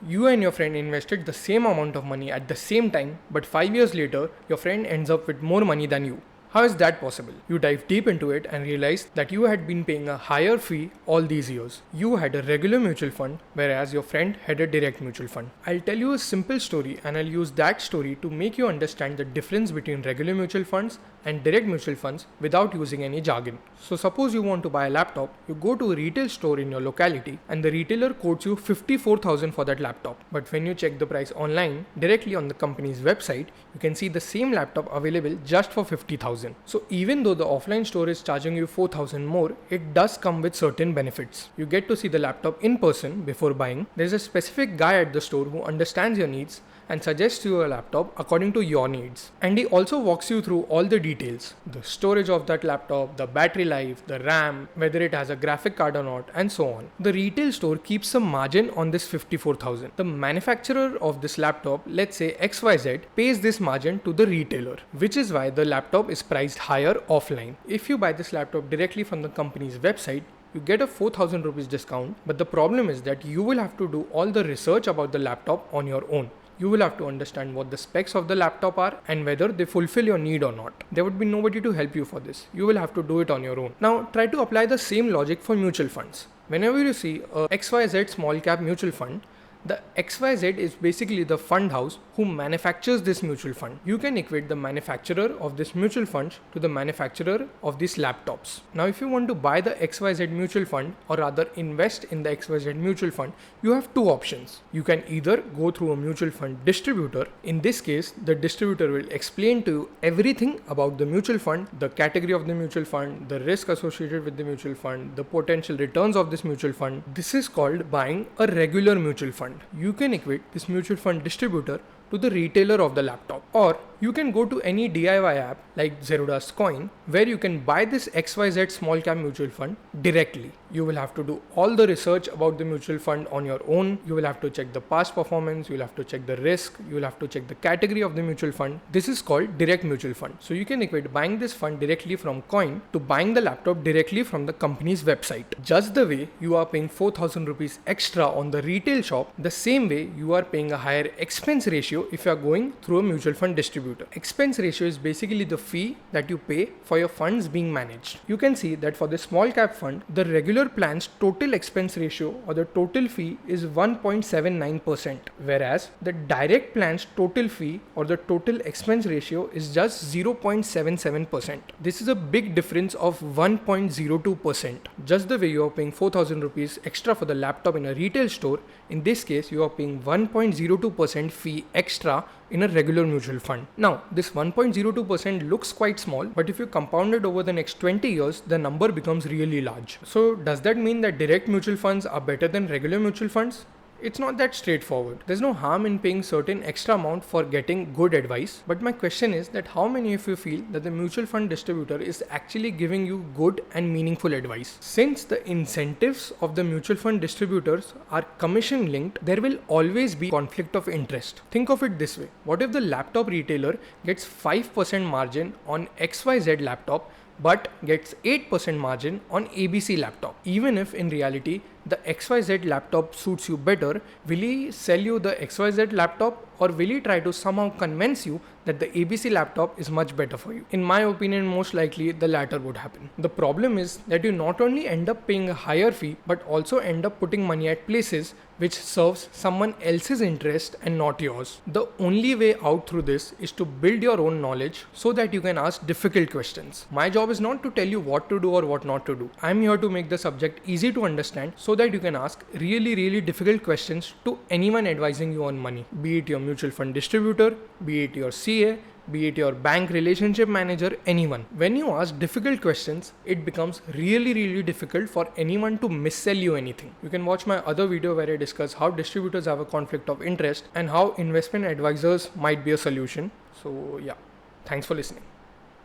You and your friend invested the same amount of money at the same time, but 5 years later, your friend ends up with more money than you. How is that possible? You dive deep into it and realize that you had been paying a higher fee all these years. You had a regular mutual fund, whereas your friend had a direct mutual fund. I'll tell you a simple story and I'll use that story to make you understand the difference between regular mutual funds and direct mutual funds without using any jargon. So suppose you want to buy a laptop, you go to a retail store in your locality and the retailer quotes you 54,000 for that laptop. But when you check the price online, directly on the company's website, you can see the same laptop available just for 50,000. So even though the offline store is charging you 4,000 more, it does come with certain benefits. You get to see the laptop in person before buying. There's a specific guy at the store who understands your needs and suggests you a laptop according to your needs. And he also walks you through all the details. The storage of that laptop, the battery life, the RAM, whether it has a graphic card or not, and so on. The retail store keeps some margin on this 54,000. The manufacturer of this laptop, let's say XYZ, pays this margin to the retailer, which is why the laptop is priced higher offline. If you buy this laptop directly from the company's website, you get a 4,000 rupees discount, but the problem is that you will have to do all the research about the laptop on your own. You will have to understand what the specs of the laptop are and whether they fulfill your need or not. There would be nobody to help you for this. You will have to do it on your own. Now try to apply the same logic for mutual funds. Whenever you see a XYZ small cap mutual fund, the XYZ is basically the fund house who manufactures this mutual fund. You can equate the manufacturer of this mutual fund to the manufacturer of these laptops. Now if you want to buy the XYZ mutual fund or rather invest in the XYZ mutual fund, you have two options. You can either go through a mutual fund distributor. In this case, the distributor will explain to you everything about the mutual fund, the category of the mutual fund, the risk associated with the mutual fund, the potential returns of this mutual fund. This is called buying a regular mutual fund. You can equate this mutual fund distributor to the retailer of the laptop, or you can go to any DIY app like Zerodha's Coin where you can buy this XYZ small cap mutual fund directly. You will have to do all the research about the mutual fund on your own. You will have to check the past performance, you will have to check the risk, you will have to check the category of the mutual fund. This is called direct mutual fund. So you can equate buying this fund directly from Coin to buying the laptop directly from the company's website. Just the way you are paying 4,000 rupees extra on the retail shop, the same way you are paying a higher expense ratio if you are going through a mutual fund distributor. Expense ratio is basically the fee that you pay for your funds being managed. You can see that for the small cap fund, the regular plan's total expense ratio or the total fee is 1.79%, whereas the direct plan's total fee or the total expense ratio is just 0.77%. This is a big difference of 1.02%. Just the way you are paying 4,000 rupees extra for the laptop in a retail store, in this case you are paying 1.02% fee extra in a regular mutual fund. Now, this 1.02% looks quite small, but if you compound it over the next 20 years, the number becomes really large. So does that mean that direct mutual funds are better than regular mutual funds? It's not that straightforward. There's no harm in paying certain extra amount for getting good advice, but my question is that how many of you feel that the mutual fund distributor is actually giving you good and meaningful advice? Since the incentives of the mutual fund distributors are commission linked, there will always be conflict of interest. Think of it this way. What if the laptop retailer gets 5% margin on XYZ laptop but gets 8% margin on ABC laptop? Even if in reality the XYZ laptop suits you better, will he sell you the XYZ laptop or will he try to somehow convince you that the ABC laptop is much better for you? In my opinion, most likely the latter would happen. The problem is that you not only end up paying a higher fee but also end up putting money at places which serves someone else's interest and not yours. The only way out through this is to build your own knowledge so that you can ask difficult questions. My job is not to tell you what to do or what not to do. I'm here to make the subject easy to understand so that you can ask really difficult questions to anyone advising you on money, be it your mutual fund distributor, be it your CA, be it your bank relationship manager, anyone. When you ask difficult questions, it becomes really difficult for anyone to missell you anything. You can watch my other video where I discuss how distributors have a conflict of interest and how investment advisors might be a solution. So yeah, thanks for listening.